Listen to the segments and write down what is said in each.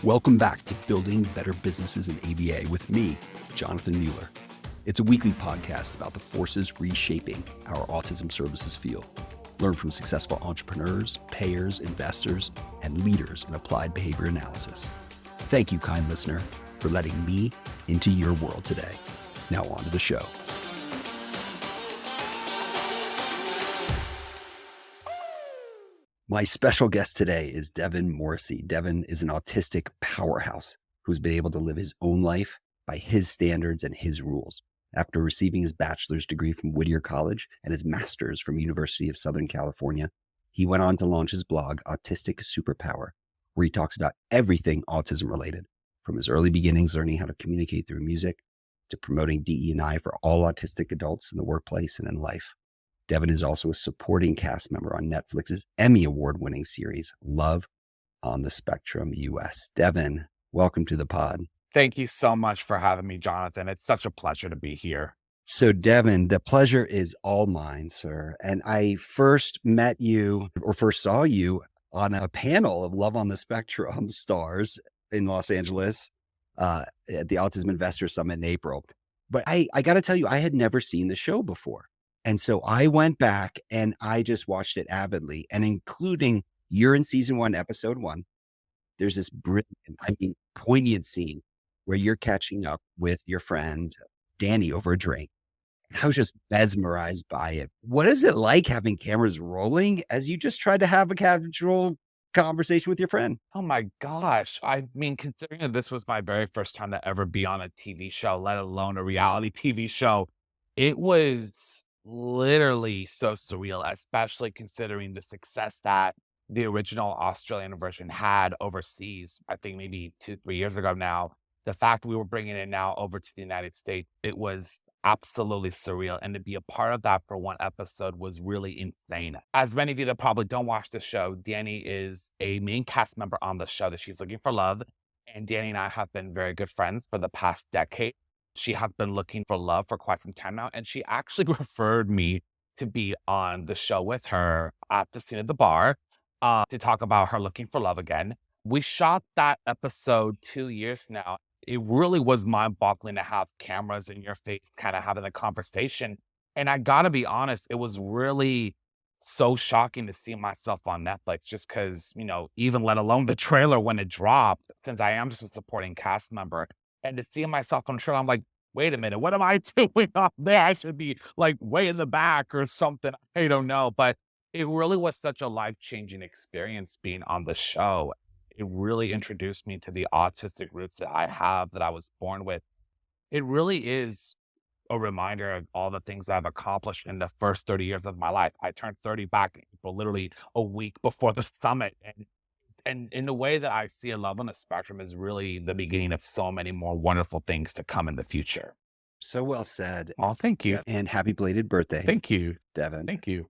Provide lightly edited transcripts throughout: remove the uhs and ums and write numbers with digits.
Welcome back to Building Better Businesses in ABA with me, Jonathan Mueller. It's a weekly podcast about the forces reshaping our autism services field. Learn from successful entrepreneurs, payers, investors, and leaders in applied behavior analysis. Thank you, kind listener, for letting me into your world today. Now on to the show. My special guest today is Devin Morrissey. Devin is an autistic powerhouse who's been able to live his own life by his standards and his rules. After receiving his bachelor's degree from Whittier College and his master's from University of Southern California, he went on to launch his blog, Autistic Superpower, where he talks about everything autism related, from his early beginnings learning how to communicate through music to promoting DE&I for all autistic adults in the workplace and in life. Devin is also a supporting cast member on Netflix's Emmy award-winning series, Love on the Spectrum US. Devin, welcome to the pod. Thank you so much for having me, Jonathan. It's such a pleasure to be here. So Devin, the pleasure is all mine, sir. And I first saw you on a panel of Love on the Spectrum stars in Los Angeles at the Autism Investor Summit in April. But I got to tell you, I had never seen the show before. And so I went back and I just watched it avidly, and including you're in season 1, episode 1. There's this brilliant, poignant scene where you're catching up with your friend Danny over a drink. And I was just mesmerized by it. What is it like having cameras rolling as you just tried to have a casual conversation with your friend? Oh my gosh. Considering that this was my very first time to ever be on a TV show, let alone a reality TV show, it was literally so surreal, especially considering the success that the original Australian version had overseas. I think maybe 2-3 years ago now. The fact that we were bringing it now over to the United States, it was absolutely surreal. And to be a part of that for one episode was really insane. As many of you that probably don't watch the show, Danny is a main cast member on the show that she's looking for love. And Danny and I have been very good friends for the past decade. She has been looking for love for quite some time now. And she actually referred me to be on the show with her at the scene at the bar to talk about her looking for love again. We shot that episode 2 years now. It really was mind-boggling to have cameras in your face, kind of having a conversation. And I gotta be honest, it was really so shocking to see myself on Netflix just because, even let alone the trailer when it dropped, since I am just a supporting cast member. And to see myself on the trailer, I'm like, wait a minute, what am I doing up there? I should be like way in the back or something. I don't know. But it really was such a life-changing experience being on the show. It really introduced me to the autistic roots that I have, that I was born with. It really is a reminder of all the things I've accomplished in the first 30 years of my life. I turned 30 back in April, literally a week before the summit. And in the way that I see Love on the Spectrum is really the beginning of so many more wonderful things to come in the future. So well said. Oh, thank you. And happy belated birthday. Thank you, Devin. Thank you.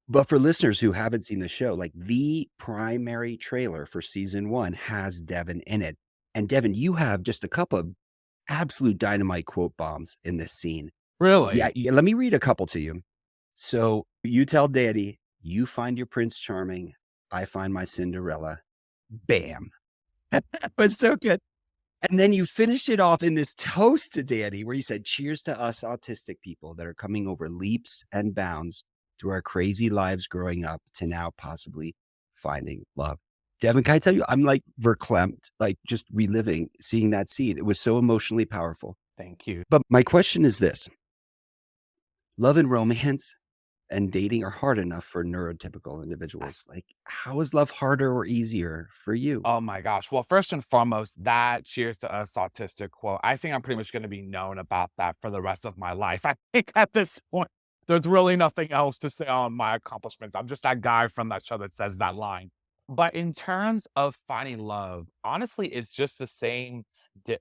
But for listeners who haven't seen the show, like the primary trailer for season 1 has Devin in it. And Devin, you have just a couple of absolute dynamite quote bombs in this scene. Really? Yeah. Let me read a couple to you. So you tell Daddy, you find your Prince Charming, I find my Cinderella. Bam. That was so good. And then you finished it off in this toast to Daddy where you said, cheers to us autistic people that are coming over leaps and bounds through our crazy lives growing up to now possibly finding love. Devin, can I tell you, I'm like verklempt, like just reliving, seeing that scene. It was so emotionally powerful. Thank you. But my question is this. Love and romance and dating are hard enough for neurotypical individuals. Like, how is love harder or easier for you? Oh my gosh. Well, first and foremost, that cheers to us autistic quote, I think I'm pretty much going to be known about that for the rest of my life. I think at this point, there's really nothing else to say on my accomplishments. I'm just that guy from that show that says that line. But in terms of finding love, honestly, it's just the same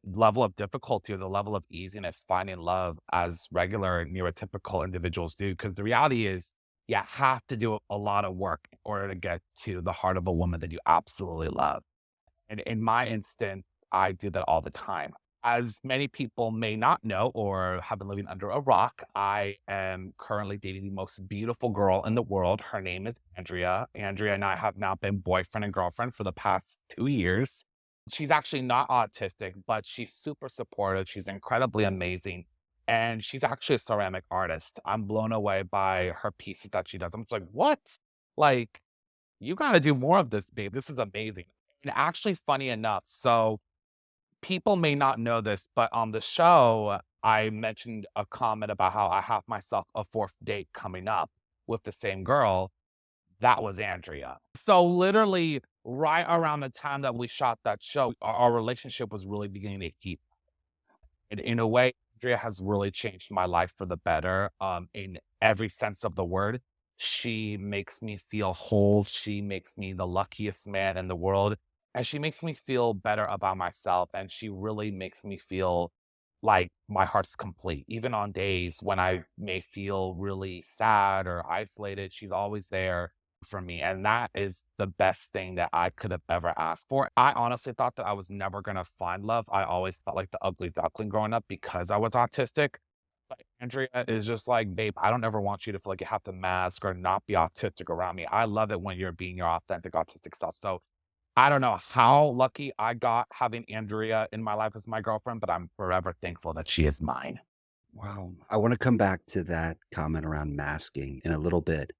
level of difficulty or the level of easiness finding love as regular neurotypical individuals do. Because the reality is you have to do a lot of work in order to get to the heart of a woman that you absolutely love. And in my instance, I do that all the time. As many people may not know or have been living under a rock, I am currently dating the most beautiful girl in the world. Her name is Andrea. Andrea and I have now been boyfriend and girlfriend for the past 2 years. She's actually not autistic, but she's super supportive. She's incredibly amazing. And she's actually a ceramic artist. I'm blown away by her pieces that she does. I'm just like, what? Like, you got to do more of this, babe. This is amazing. And actually, funny enough, so people may not know this, but on the show, I mentioned a comment about how I have myself a fourth date coming up with the same girl. That was Andrea. So literally right around the time that we shot that show, our relationship was really beginning to heat. And in a way, Andrea has really changed my life for the better, in every sense of the word. She makes me feel whole. She makes me the luckiest man in the world. And she makes me feel better about myself. And she really makes me feel like my heart's complete. Even on days when I may feel really sad or isolated, she's always there for me. And that is the best thing that I could have ever asked for. I honestly thought that I was never going to find love. I always felt like the ugly duckling growing up because I was autistic. But Andrea is just like, babe, I don't ever want you to feel like you have to mask or not be autistic around me. I love it when you're being your authentic autistic self. So I don't know how lucky I got having Andrea in my life as my girlfriend, but I'm forever thankful that she is mine. Wow. I want to come back to that comment around masking in a little bit.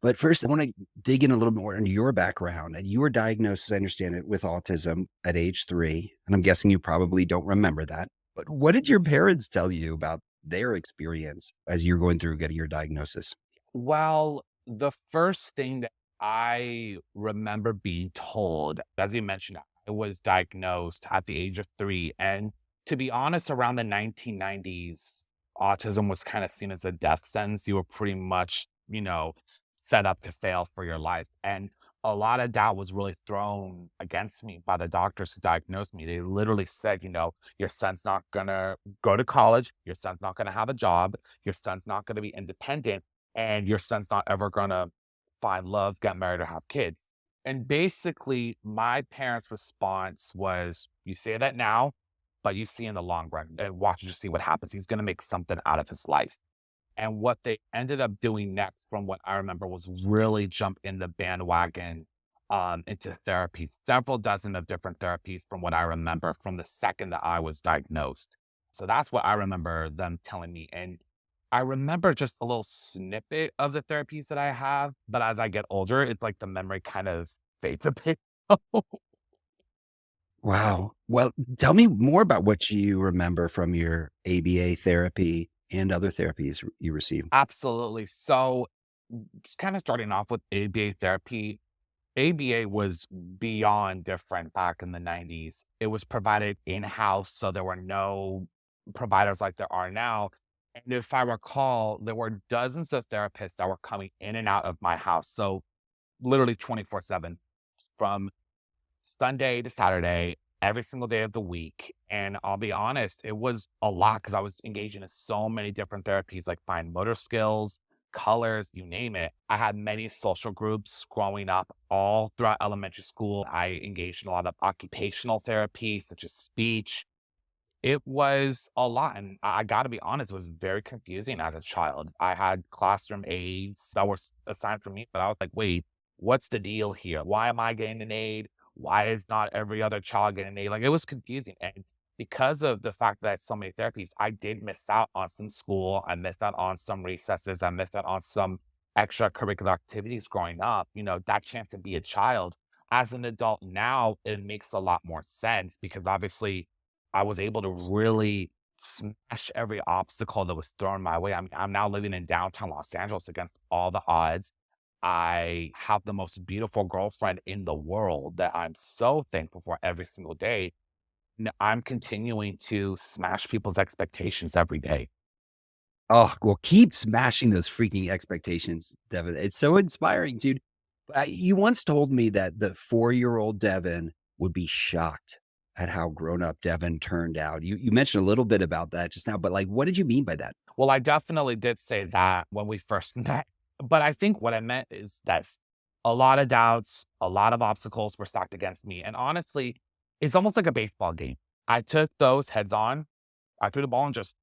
But first, I want to dig in a little more into your background. And you were diagnosed, as I understand it, with autism at age 3. And I'm guessing you probably don't remember that. But what did your parents tell you about their experience as you're going through getting your diagnosis? Well, the first thing that I remember being told, as you mentioned, I was diagnosed at the age of 3. And to be honest, around the 1990s, autism was kind of seen as a death sentence. You were pretty much, set up to fail for your life. And a lot of doubt was really thrown against me by the doctors who diagnosed me. They literally said, your son's not going to go to college. Your son's not going to have a job. Your son's not going to be independent and your son's not ever gonna find love, get married, or have kids. And basically, my parents' response was, you say that now, but you see in the long run and watch and just see what happens. He's gonna make something out of his life. And what they ended up doing next, from what I remember, was really jump in the bandwagon into therapy, several dozen of different therapies from what I remember from the second that I was diagnosed. So that's what I remember them telling me. And I remember just a little snippet of the therapies that I have, but as I get older, it's like the memory kind of fades a bit. Wow. Well, tell me more about what you remember from your ABA therapy and other therapies you received. Absolutely. So, just kind of starting off with ABA therapy, ABA was beyond different back in the 90s. It was provided in house, so there were no providers like there are now. And if I recall, there were dozens of therapists that were coming in and out of my house. So, literally 24/7 from Sunday to Saturday, every single day of the week. And I'll be honest, it was a lot because I was engaging in so many different therapies like fine motor skills, colors, you name it. I had many social groups growing up all throughout elementary school. I engaged in a lot of occupational therapy, such as speech. It was a lot, and I gotta be honest, it was very confusing as a child. I had classroom aides that were assigned for me, but I was like, "Wait, what's the deal here? Why am I getting an aide? Why is not every other child getting an aide?" Like, it was confusing, and because of the fact that I had so many therapies, I did miss out on some school, I missed out on some recesses, I missed out on some extracurricular activities growing up, that chance to be a child. As an adult now, it makes a lot more sense because obviously I was able to really smash every obstacle that was thrown my way. I'm now living in downtown Los Angeles against all the odds. I have the most beautiful girlfriend in the world that I'm so thankful for every single day. I'm continuing to smash people's expectations every day. Oh, well, keep smashing those freaking expectations, Devin. It's so inspiring, dude. You once told me that the 4-year-old Devin would be shocked at how grown up Devin turned out. You mentioned a little bit about that just now, but like, what did you mean by that? Well, I definitely did say that when we first met. But I think what I meant is that a lot of doubts, a lot of obstacles were stacked against me. And honestly, it's almost like a baseball game. I took those heads on, I threw the ball and just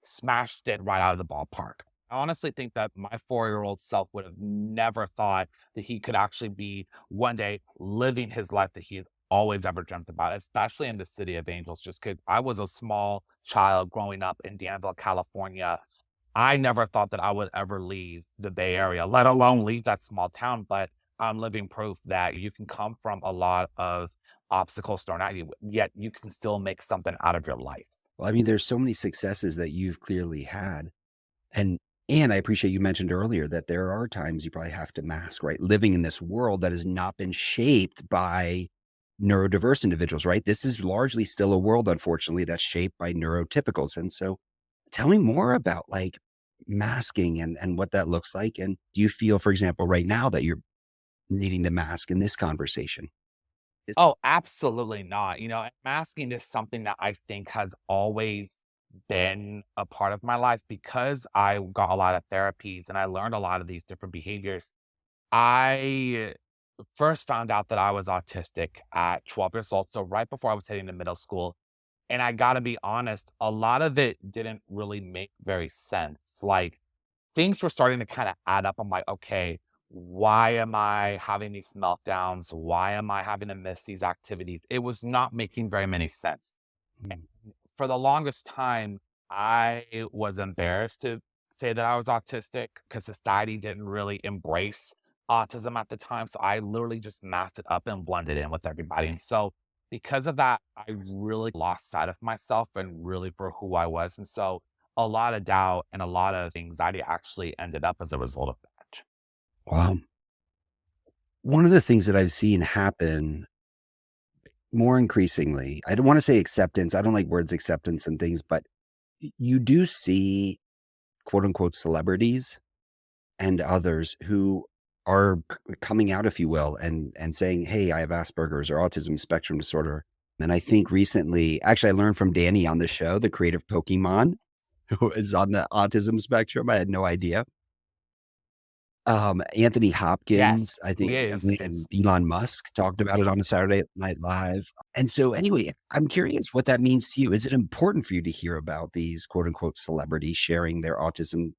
smashed it right out of the ballpark. I honestly think that my 4-year-old self would have never thought that he could actually be one day living his life that he has always ever dreamt about, especially in the City of Angels, just because I was a small child growing up in Danville, California. I never thought that I would ever leave the Bay Area, let alone leave that small town, but I'm living proof that you can come from a lot of obstacles thrown at you, yet you can still make something out of your life. Well, I mean, there's so many successes that you've clearly had. And I appreciate you mentioned earlier that there are times you probably have to mask, right? Living in this world that has not been shaped by neurodiverse individuals, right? This is largely still a world, unfortunately, that's shaped by neurotypicals. And so tell me more about like masking and what that looks like. And do you feel, for example, right now that you're needing to mask in this conversation? Is Oh, absolutely not. And masking is something that I think has always been a part of my life because I got a lot of therapies and I learned a lot of these different behaviors. I first found out that I was autistic at 12 years old, so right before I was heading to middle school. And I gotta be honest, a lot of it didn't really make very sense. Like, things were starting to kind of add up. I'm like, okay, why am I having these meltdowns? Why am I having to miss these activities? It was not making very many sense. mm, For the longest time, I was embarrassed to say that I was autistic because society didn't really embrace autism at the time. So I literally just masked it up and blended in with everybody. And so because of that, I really lost sight of myself and really for who I was. And so a lot of doubt and a lot of anxiety actually ended up as a result of that. wow. One of the things that I've seen happen more increasingly, I don't want to say acceptance. I don't like words acceptance and things, but you do see quote unquote celebrities and others who are coming out, if you will, and saying, "Hey, I have Asperger's or autism spectrum disorder." And I think recently, actually, I learned from Danny on the show, the creator of Pokemon, who is on the autism spectrum. I had no idea. Anthony Yes, Hopkins, I he think, is. and Elon Musk talked about it on a Saturday Night Live. And so, anyway, I'm curious what that means to you. Is it important for you to hear about these quote unquote celebrities sharing their autism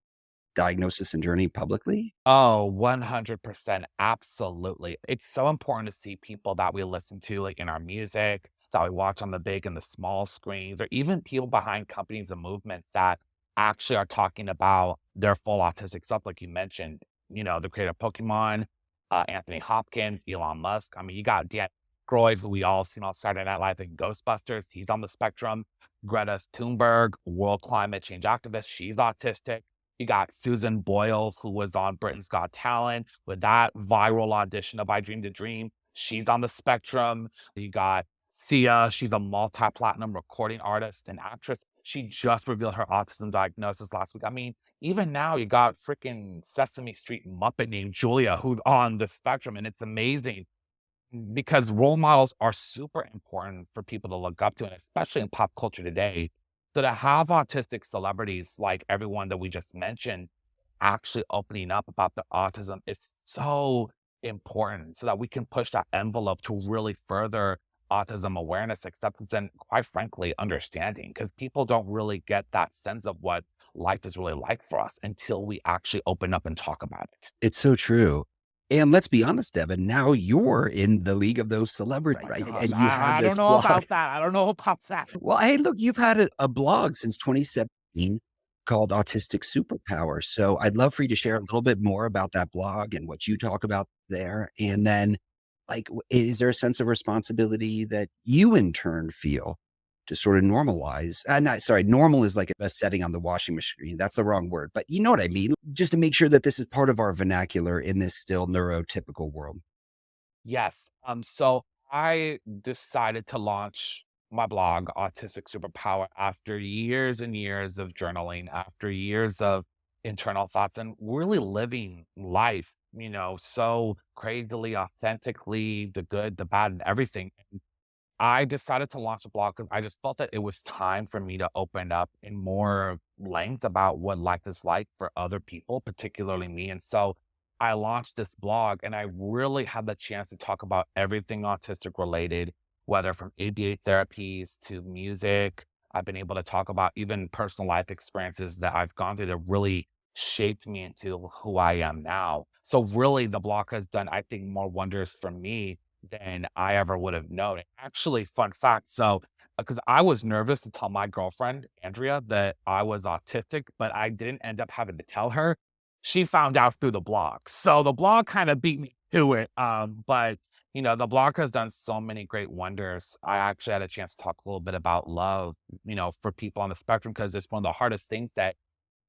diagnosis and journey publicly? Oh, 100%. Absolutely. It's so important to see people that we listen to, like in our music, that we watch on the big and the small screens, or even people behind companies and movements that actually are talking about their full autistic stuff, like you mentioned, the creator of Pokemon, Anthony Hopkins, Elon Musk. I mean, you got Dan Aykroyd, who we all have seen on Saturday Night Live in Ghostbusters. He's on the spectrum. Greta Thunberg, world climate change activist. She's autistic. You got Susan Boyle, who was on Britain's Got Talent with that viral audition of I Dreamed a Dream. She's on the spectrum. You got Sia. She's a multi-platinum recording artist and actress. She just revealed her autism diagnosis last week. I mean, even now you got freaking Sesame Street Muppet named Julia who's on the spectrum, and it's amazing because role models are super important for people to look up to, and especially in pop culture today. So to have autistic celebrities like everyone that we just mentioned actually opening up about the autism is so important so that we can push that envelope to really further autism awareness, acceptance, and quite frankly, understanding. Because people don't really get that sense of what life is really like for us until we actually open up and talk about it. It's so true. And let's be honest, Devin, now you're in the league of those celebrities, My right? gosh, And you have I don't this know blog. about that. I don't know about that. Well, hey, look, you've had a blog since 2017 called Autistic Superpower. So I'd love for you to share a little bit more about that blog and what you talk about there. And then, like, is there a sense of responsibility that you in turn feel to sort of normalize? Not sorry, normal is like a setting on the washing machine. That's the wrong word, but you know what I mean. Just to make sure that this is part of our vernacular in this still neurotypical world. Yes. So I decided to launch my blog, Autistic Superpower, after years and years of journaling, after years of internal thoughts and really living life, so crazily, authentically, the good, the bad, and everything. I decided to launch a blog because I just felt that it was time for me to open up in more length about what life is like for other people, particularly me. And so I launched this blog and I really had the chance to talk about everything autistic related, whether from ABA therapies to music. I've been able to talk about even personal life experiences that I've gone through that really shaped me into who I am now. So really the blog has done, I think, more wonders for me than I ever would have known. Actually, fun fact, so because I was nervous to tell my girlfriend, Andrea, that I was autistic, but I didn't end up having to tell her. She found out through the blog. So the blog kind of beat me to it. But the blog has done so many great wonders. I actually had a chance to talk a little bit about love, for people on the spectrum, because it's one of the hardest things that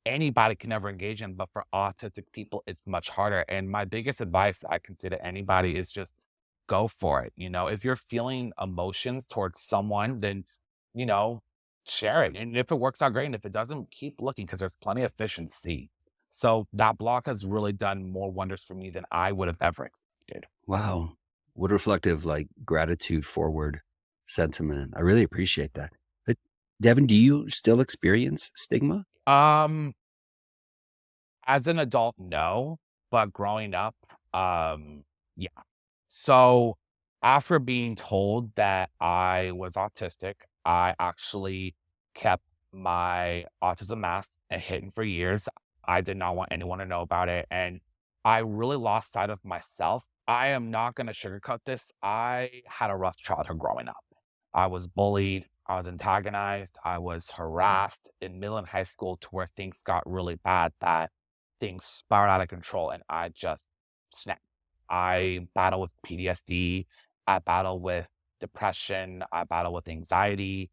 anybody can never engage in, but for autistic people, it's much harder. And my biggest advice I can say to anybody is just go for it. If you're feeling emotions towards someone, then, you know, share it. And if it works out great, and if it doesn't, keep looking because there's plenty of fish in the sea. So that blog has really done more wonders for me than I would have ever expected. Wow. What reflective, like gratitude forward sentiment. I really appreciate that. But Devin, do you still experience stigma? Um, as an adult, no, but growing up, yeah. So after being told that I was autistic, I actually kept my autism mask hidden for years. I did not want anyone to know about it. And I really lost sight of myself. I am not going to sugarcoat this. I had a rough childhood growing up. I was bullied. I was antagonized. I was harassed in middle and high school to where things got really bad that things spiraled out of control and I just snapped. I battle with PTSD. I battle with depression. I battle with anxiety.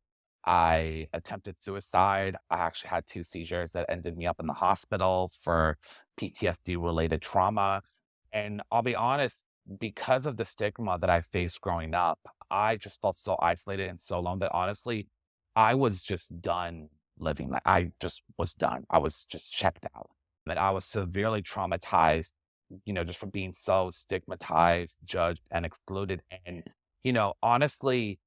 I attempted suicide. I actually had 2 seizures that ended me up in the hospital for PTSD related trauma. And I'll be honest, because of the stigma that I faced growing up, I just felt so isolated and so alone that honestly, I was just done living. Like I just was done. I was just checked out. And I was severely traumatized, just from being so stigmatized, judged, and excluded. And, honestly,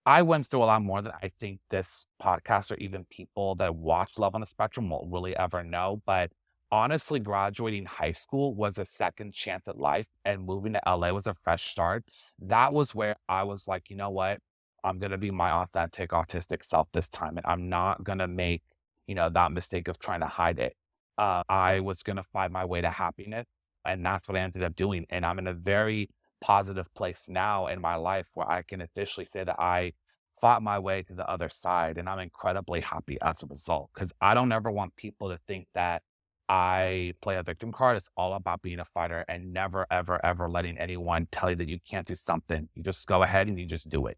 I went through a lot more than I think this podcast or even people that watch Love on the Spectrum will really ever know. But honestly, graduating high school was a second chance at life, and moving to LA was a fresh start. That was where I was like, you know what? I'm going to be my authentic autistic self this time, and I'm not going to make, that mistake of trying to hide it. I was going to find my way to happiness, and that's what I ended up doing. And I'm in a very positive place now in my life where I can officially say that I fought my way to the other side, and I'm incredibly happy as a result. Because I don't ever want people to think that I play a victim card. It's all about being a fighter and never, ever, ever letting anyone tell you that you can't do something. You just go ahead and you just do it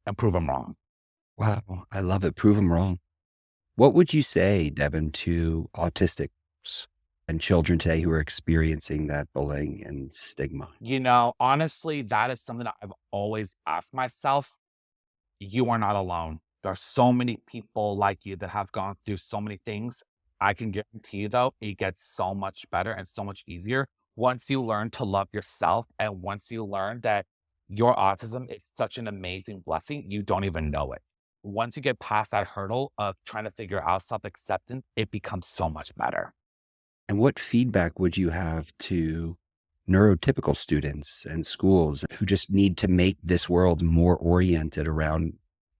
and prove them wrong. Wow. I love it. Prove them wrong. What would you say, Devin, to autistics and children today who are experiencing that bullying and stigma? Honestly, that is something that I've always asked myself. You are not alone. There are so many people like you that have gone through so many things. I can guarantee you, though, it gets so much better and so much easier once you learn to love yourself. And once you learn that your autism is such an amazing blessing, you don't even know it. Once you get past that hurdle of trying to figure out self acceptance, it becomes so much better. And what feedback would you have to neurotypical students and schools who just need to make this world more oriented around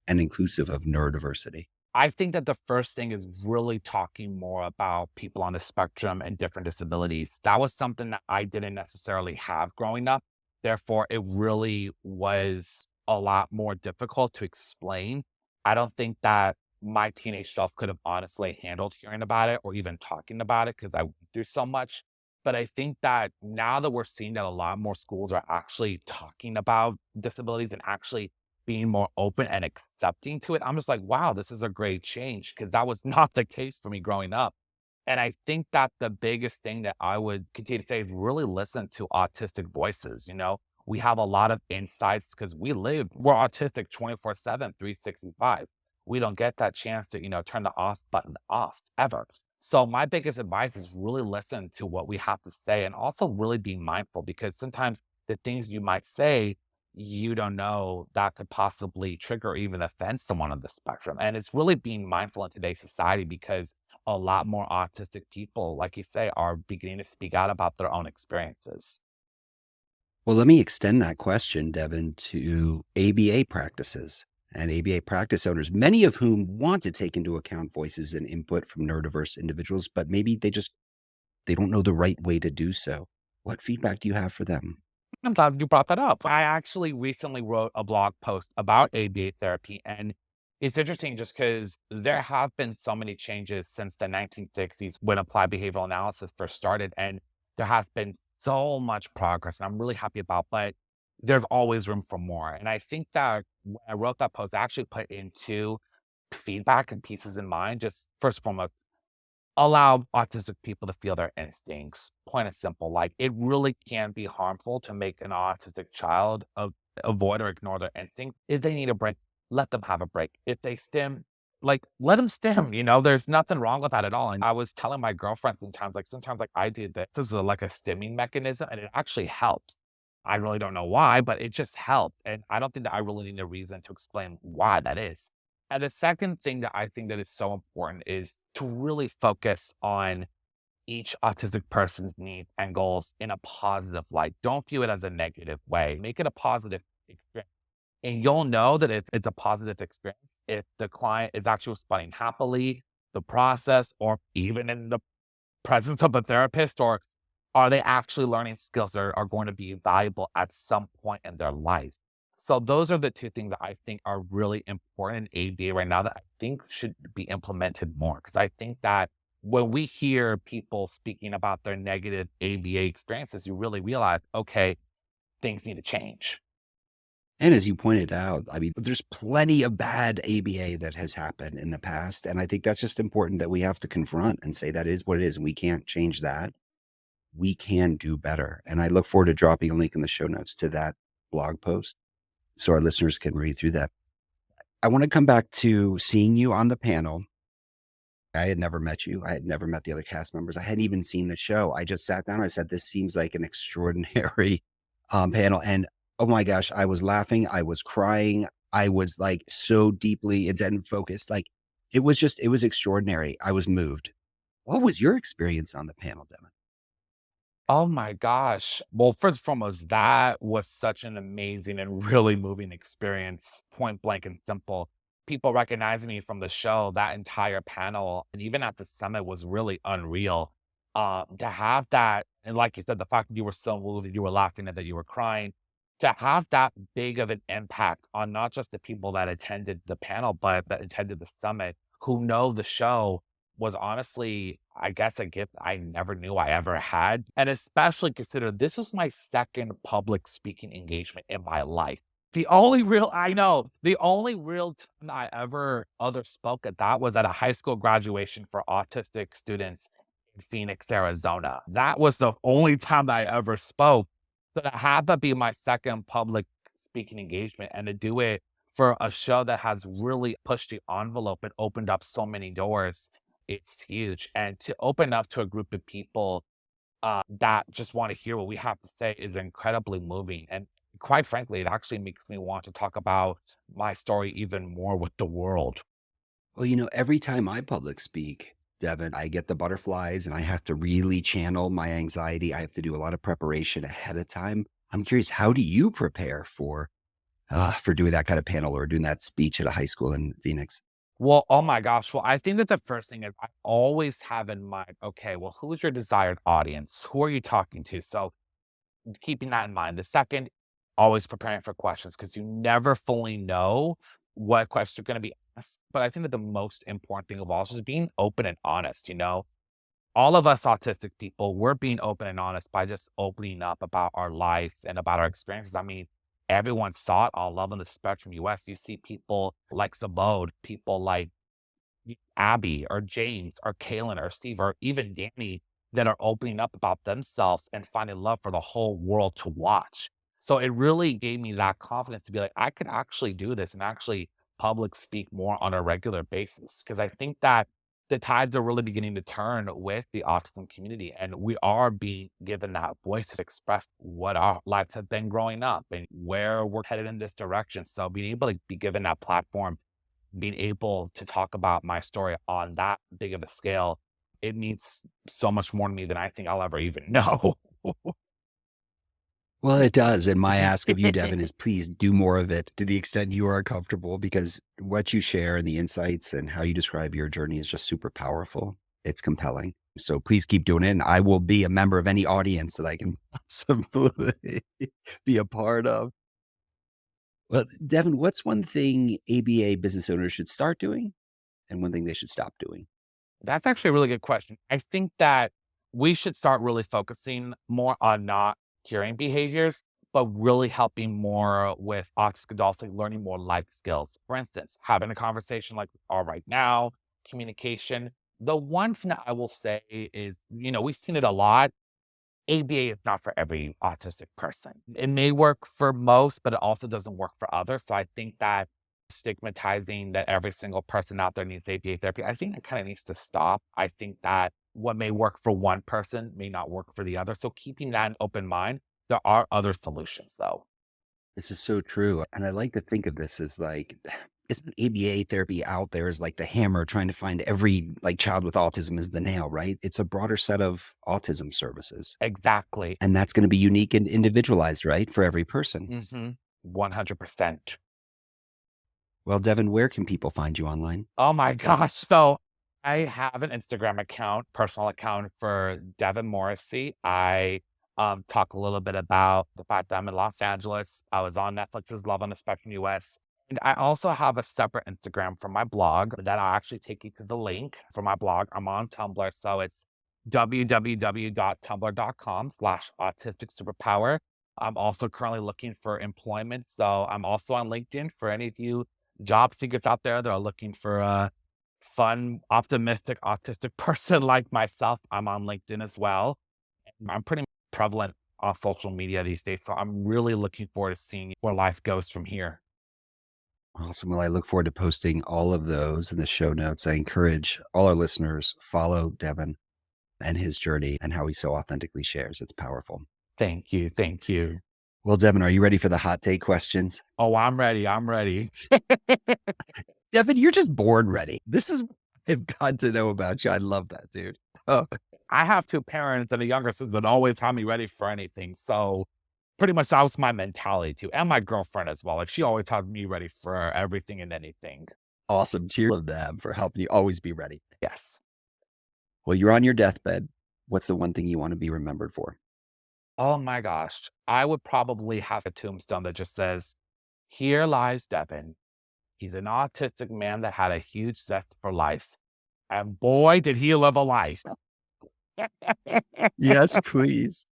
and inclusive of neurodiversity? I think that the first thing is really talking more about people on the spectrum and different disabilities. That was something that I didn't necessarily have growing up. Therefore, it really was a lot more difficult to explain. I don't think that my teenage self could have honestly handled hearing about it or even talking about it because I went through so much. But I think that now that we're seeing that a lot more schools are actually talking about disabilities and actually being more open and accepting to it, I'm just like, wow, this is a great change because that was not the case for me growing up. And I think that the biggest thing that I would continue to say is really listen to autistic voices. We have a lot of insights because we're autistic 24/7, 365. We don't get that chance to, turn the off button off ever. So my biggest advice is really listen to what we have to say and also really be mindful because sometimes the things you might say you don't know that could possibly trigger or even offend someone on the spectrum. And it's really being mindful in today's society because a lot more autistic people, like you say, are beginning to speak out about their own experiences. Well, let me extend that question, Devin, to ABA practices and ABA practice owners, many of whom want to take into account voices and input from neurodiverse individuals, but maybe they don't know the right way to do so. What feedback do you have for them? I'm glad you brought that up. I actually recently wrote a blog post about ABA therapy, and it's interesting just because there have been so many changes since the 1960s when applied behavioral analysis first started, and there has been so much progress, and I'm really happy about, but there's always room for more. And I think that when I wrote that post, I actually put in two feedback and pieces in mind. Just first and foremost, allow autistic people to feel their instincts. Plain and simple. Like it really can be harmful to make an autistic child avoid or ignore their instinct. If they need a break, let them have a break. If they stim, like let them stim. There's nothing wrong with that at all. And I was telling my girlfriend sometimes like I did this. This is like a stimming mechanism, and it actually helps. I really don't know why, but it just helped. And I don't think that I really need a reason to explain why that is. And the second thing that I think that is so important is to really focus on each autistic person's needs and goals in a positive light. Don't view it as a negative way. Make it a positive experience. And you'll know that it's a positive experience if the client is actually responding happily, the process, or even in the presence of a therapist, or are they actually learning skills that are going to be valuable at some point in their life? So those are the two things that I think are really important in ABA right now that I think should be implemented more. Because I think that when we hear people speaking about their negative ABA experiences, you really realize, okay, things need to change. And as you pointed out, I mean, there's plenty of bad ABA that has happened in the past. And I think that's just important that we have to confront and say that is what it is. And we can't change that. We can do better. And I look forward to dropping a link in the show notes to that blog post so our listeners can read through that. I want to come back to seeing you on the panel. I had never met you. I had never met the other cast members. I hadn't even seen the show. I just sat down. I said, this seems like an extraordinary panel. And oh my gosh, I was laughing. I was crying. I was like so deeply intent and focused. Like it was extraordinary. I was moved. What was your experience on the panel, Devin? Oh my gosh. Well, first and foremost, that was such an amazing and really moving experience, point blank and simple. People recognizing me from the show, that entire panel, and even at the summit was really unreal. To have that, and like you said, the fact that you were so moved, that you were laughing and that you were crying, to have that big of an impact on not just the people that attended the panel, but that attended the summit, who know the show was honestly, I guess, a gift I never knew I ever had, and especially consider this was my second public speaking engagement in my life. The only real time I ever other spoke at that was at a high school graduation for autistic students in Phoenix, Arizona. That was the only time that I ever spoke. So to have that be my second public speaking engagement and to do it for a show that has really pushed the envelope and opened up so many doors, it's huge. And to open up to a group of people that just want to hear what we have to say is incredibly moving. And quite frankly, it actually makes me want to talk about my story even more with the world. Well, every time I public speak, Devin, I get the butterflies and I have to really channel my anxiety. I have to do a lot of preparation ahead of time. I'm curious, how do you prepare for doing that kind of panel or doing that speech at a high school in Phoenix? Well, oh my gosh. Well, I think that the first thing is I always have in mind, okay, well, who's your desired audience? Who are you talking to? So keeping that in mind. The second, always preparing for questions because you never fully know what questions are going to be asked. But I think that the most important thing of all is just being open and honest. All of us autistic people, we're being open and honest by just opening up about our lives and about our experiences. I mean, everyone saw it on Love on the Spectrum US. You see people like Zabode, people like Abby or James or Kaylin or Steve or even Danny that are opening up about themselves and finding love for the whole world to watch. So it really gave me that confidence to be like, I could actually do this and actually public speak more on a regular basis. Cause I think that the tides are really beginning to turn with the autism community, and we are being given that voice to express what our lives have been growing up and where we're headed in this direction. So being able to be given that platform, being able to talk about my story on that big of a scale, it means so much more to me than I think I'll ever even know. Well, it does. And my ask of you, Devin, is please do more of it to the extent you are comfortable because what you share and the insights and how you describe your journey is just super powerful. It's compelling. So please keep doing it. And I will be a member of any audience that I can possibly be a part of. Well, Devin, what's one thing ABA business owners should start doing and one thing they should stop doing? That's actually a really good question. I think that we should start really focusing more on not curing behaviors, but really helping more with autistic adults, like learning more life skills. For instance, having a conversation like we are right now, communication. The one thing that I will say is, we've seen it a lot. ABA is not for every autistic person. It may work for most, but it also doesn't work for others. So I think that stigmatizing that every single person out there needs ABA therapy, I think that kind of needs to stop. I think that what may work for one person may not work for the other. So keeping that an open mind, there are other solutions though. This is so true. And I like to think of this as like, isn't ABA therapy out there as like the hammer trying to find every like child with autism is the nail, right? It's a broader set of autism services. Exactly. And that's going to be unique and individualized, right? For every person. 100%. Well, Devin, where can people find you online? Oh my gosh. So I have an Instagram account, personal account for Devin Morrissey. I talk a little bit about the fact that I'm in Los Angeles. I was on Netflix's Love on the Spectrum US. And I also have a separate Instagram for my blog that I'll actually take you to the link for my blog. I'm on Tumblr. So it's www.tumblr.com/autistic superpower. I'm also currently looking for employment. So I'm also on LinkedIn for any of you job seekers out there that are looking for a fun, optimistic, autistic person like myself. I'm on LinkedIn as well. I'm pretty prevalent on social media these days. So I'm really looking forward to seeing where life goes from here. Awesome. Well, I look forward to posting all of those in the show notes. I encourage all our listeners follow Devin and his journey and how he so authentically shares. It's powerful. Thank you. Thank you. Well, Devin, are you ready for the hot take questions? Oh, I'm ready. I'm ready. Devin, you're just born ready. This is what I've got to know about you. I love that, dude. Oh, I have two parents and a younger sister that always have me ready for anything. So pretty much that was my mentality too. And my girlfriend as well. Like she always has me ready for everything and anything. awesome. Cheers to them for helping you always be ready. Yes. Well, you're on your deathbed. What's the one thing you want to be remembered for? Oh my gosh. I would probably have a tombstone that just says, "Here lies Devin. He's an autistic man that had a huge zest for life. And boy, did he live a life." Yes, please.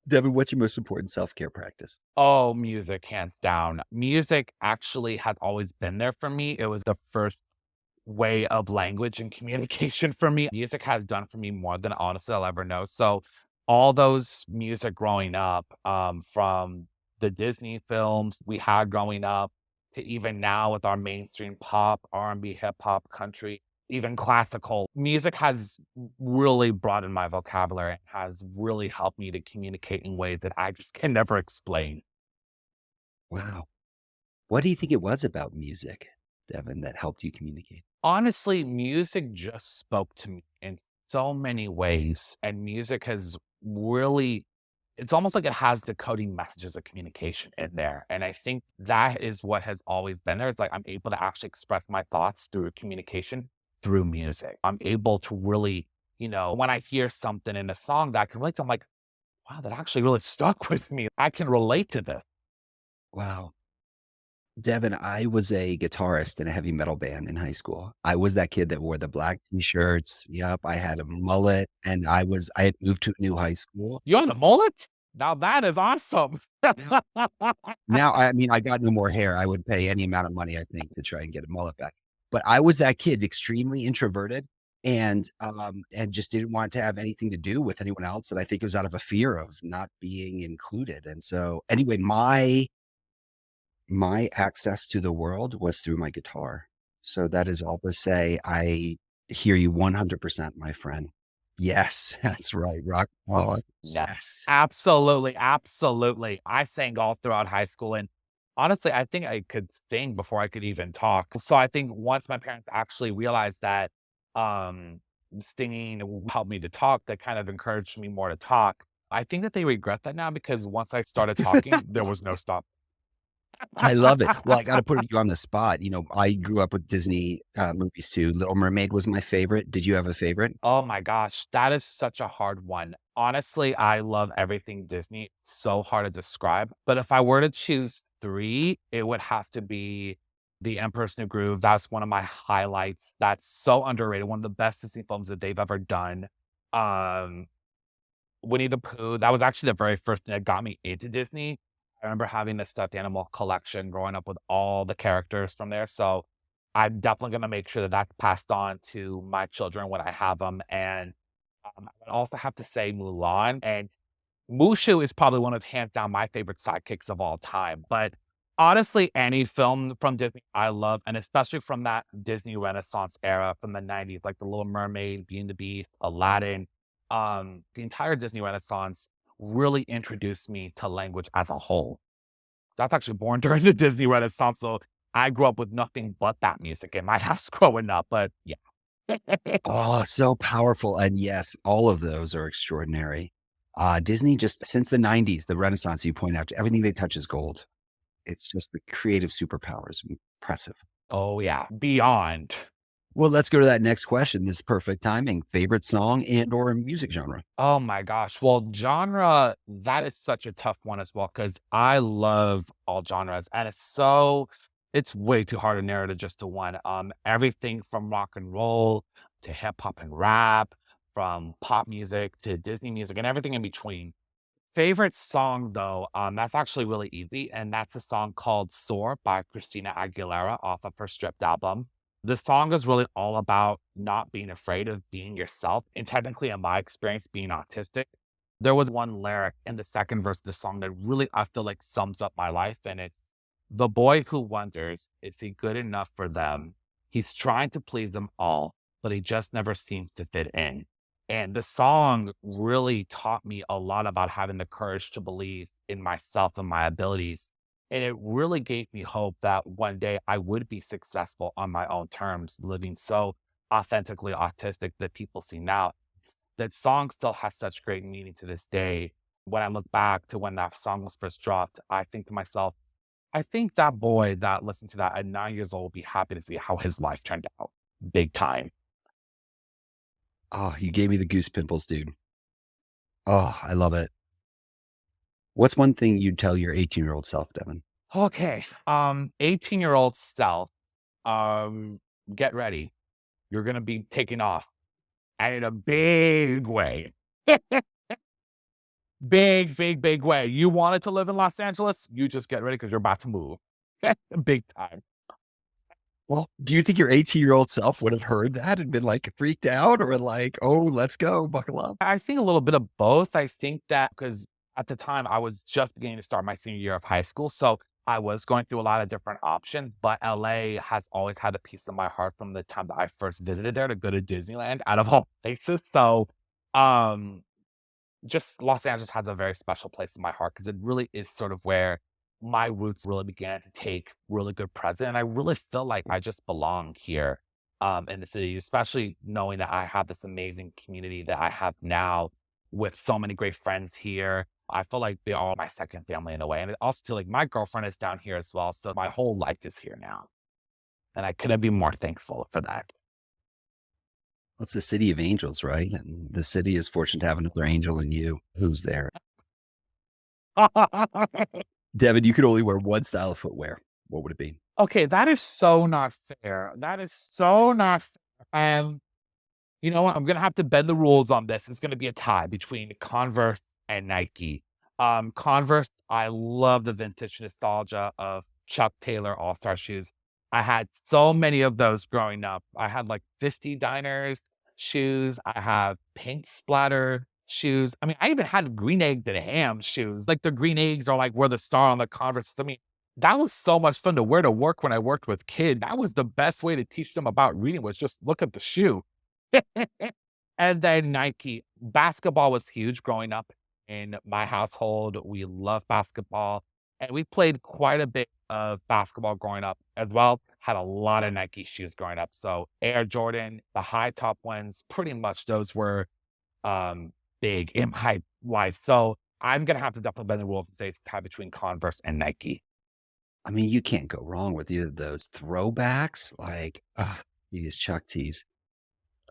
Devin, what's your most important self-care practice? Oh, music, hands down. Music actually has always been there for me. It was the first way of language and communication for me. Music has done for me more than honestly I'll ever know. So all those music growing up, from the Disney films we had growing up to even now with our mainstream pop, R&B, hip hop, country, even classical music has really broadened my vocabulary and has really helped me to communicate in ways that I just can never explain. Wow. What do you think it was about music, Devin, that helped you communicate? Honestly, music just spoke to me in so many ways, and music has really it's almost like it has decoding messages of communication in there, and I think that is what has always been there. It's like I'm able to actually express my thoughts through communication through music. I'm able to really, when I hear something in a song that I can relate to, I'm like, "Wow, that actually really stuck with me. I can relate to this." Wow. Devin, I was a guitarist in a heavy metal band in high school. I was that kid that wore the black t-shirts. Yep, I had a mullet and I had moved to a new high school. "You on a mullet? Now that is awesome." Now now, I mean, I got no more hair. I would pay any amount of money, I think, to try and get a mullet back. But I was that kid, extremely introverted and just didn't want to have anything to do with anyone else. And I think it was out of a fear of not being included. And so anyway, my access to the world was through my guitar. So that is all to say, I hear you 100%, my friend. Yes, that's right. Rock. Yeah, Yes. absolutely, absolutely. I sang all throughout high school, and honestly, I think I could sing before I could even talk. So I think once my parents actually realized that, um, singing helped me to talk, that kind of encouraged me more to talk. I think that they regret that now because once I started talking, there was no stop. I love it. Well, I gotta put you on the spot. I grew up with Disney, movies too. Little Mermaid was my favorite. Did you have a favorite? Oh my gosh, that is such a hard one. Honestly, I love everything Disney. It's so hard to describe. But if I were to choose 3, it would have to be The Emperor's New Groove. That's one of my highlights. That's so underrated. One of the best Disney films that they've ever done. Um, Winnie the Pooh, that was actually the very first thing that got me into Disney. I remember having a stuffed animal collection growing up with all the characters from there, so I'm definitely gonna make sure that that's passed on to my children when I have them, and, I would also have to say Mulan, and Mushu is probably one of hands down my favorite sidekicks of all time, but honestly, any film from Disney I love, and especially from that Disney Renaissance era from the '90s, like The Little Mermaid, Beauty and the Beast, Aladdin, the entire Disney Renaissance really introduced me to language as a whole. I was actually born during the Disney Renaissance, so I grew up with nothing but that music in my house growing up, but yeah. Oh, so powerful. And yes, all of those are extraordinary. Disney just since the 90s, the Renaissance you point out, everything they touch is gold. It's just the creative superpowers. Impressive. Oh, yeah, beyond. Well, let's go to that next question. This is perfect timing. Favorite song and or music genre? Oh my gosh. Well, genre, that is such a tough one as well because I love all genres and it's way too hard to narrow it just to one. Everything from rock and roll to hip hop and rap, from pop music to Disney music and everything in between. Favorite song though, that's actually really easy, and that's a song called "Soar" by Christina Aguilera off of her Stripped album. The song is really all about not being afraid of being yourself, and technically, in my experience, being autistic. There was one lyric in the second verse of the song that really, I feel like, sums up my life, and it's, "The boy who wonders, is he good enough for them? He's trying to please them all, but he just never seems to fit in." And the song really taught me a lot about having the courage to believe in myself and my abilities. And it really gave me hope that one day I would be successful on my own terms, living so authentically autistic that people see now. That song still has such great meaning to this day. When I look back to when that song was first dropped, I think to myself, I think that boy that listened to that at 9 years old will be happy to see how his life turned out. Big time. Oh, you gave me the goose pimples, dude. Oh, I love it. What's one thing you'd tell your 18-year-old self, Devin? Okay. 18-year-old self, um, get ready. You're gonna be taking off and in a big way. Big, big, big way. You wanted to live in Los Angeles? You just get ready because you're about to move. Big time. Well, do you think your 18-year-old self would have heard that and been like freaked out or like, oh, let's go, buckle up? I think a little bit of both. I think that because at the time I was just beginning to start my senior year of high school. So I was going through a lot of different options, but LA has always had a piece of my heart from the time that I first visited there to go to Disneyland out of all places. So um just Los Angeles has a very special place in my heart because it really is sort of where my roots really began to take really good present. And I really feel like I just belong here in the city, especially knowing that I have this amazing community that I have now with so many great friends here. I feel like they're all my second family in a way. And it also too, like my girlfriend is down here as well. So my whole life is here now. And I couldn't be more thankful for that. It's the city of angels, right? And the city is fortunate to have another angel in you who's there. Devin, you could only wear one style of footwear. What would it be? Okay, that is so not fair. That is so not fair. You know what? I'm gonna have to bend the rules on this. It's gonna be a tie between Converse and Nike. Converse, I love the vintage nostalgia of Chuck Taylor All-Star shoes. I had so many of those growing up. I had like 50 Diners shoes. I have paint splatter shoes. I mean, I even had green egg and ham shoes. Like the green eggs are like where the star on the Converse. I mean, that was so much fun to wear to work when I worked with kids. That was the best way to teach them about reading was just look at the shoe. And then Nike. Basketball was huge growing up in my household. We love basketball, and we played quite a bit of basketball growing up as well. Had a lot of Nike shoes growing up. So Air Jordan, the high top ones, pretty much those were um big in my life. So I'm gonna have to definitely bend the rule and say it's tied between Converse and Nike. I mean, you can't go wrong with either of those throwbacks. Like, you just chuck tease.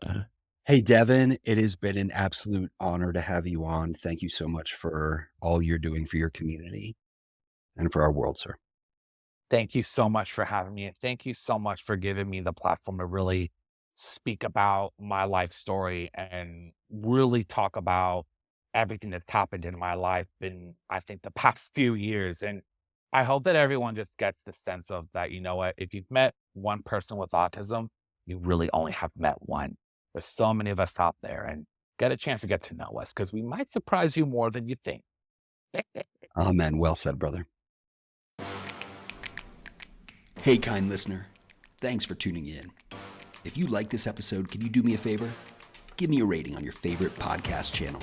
Uh, Hey, Devin, it has been an absolute honor to have you on. Thank you so much for all you're doing for your community and for our world, sir. Thank you so much for having me. And thank you so much for giving me the platform to really speak about my life story and really talk about everything that's happened in my life in, I think, the past few years. And I hope that everyone just gets the sense of that, you know what, if you've met one person with autism, you really only have met one. There's so many of us out there and get a chance to get to know us because we might surprise you more than you think. Amen. Well said, brother. Hey, kind listener. Thanks for tuning in. If you like this episode, can you do me a favor? Give me a rating on your favorite podcast channel.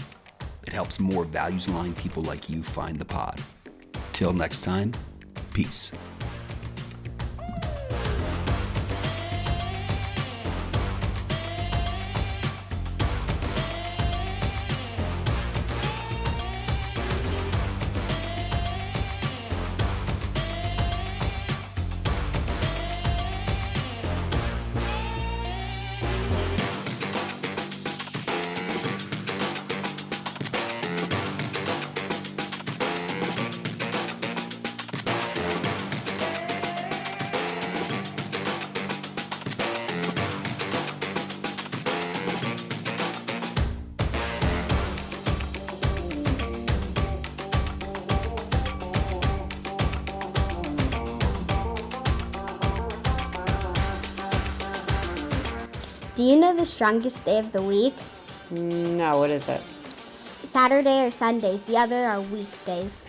It helps more values-aligned people like you find the pod. Till next time, peace. Do you know the strongest day of the week? No, what is it? Saturday or Sundays. The other are weekdays.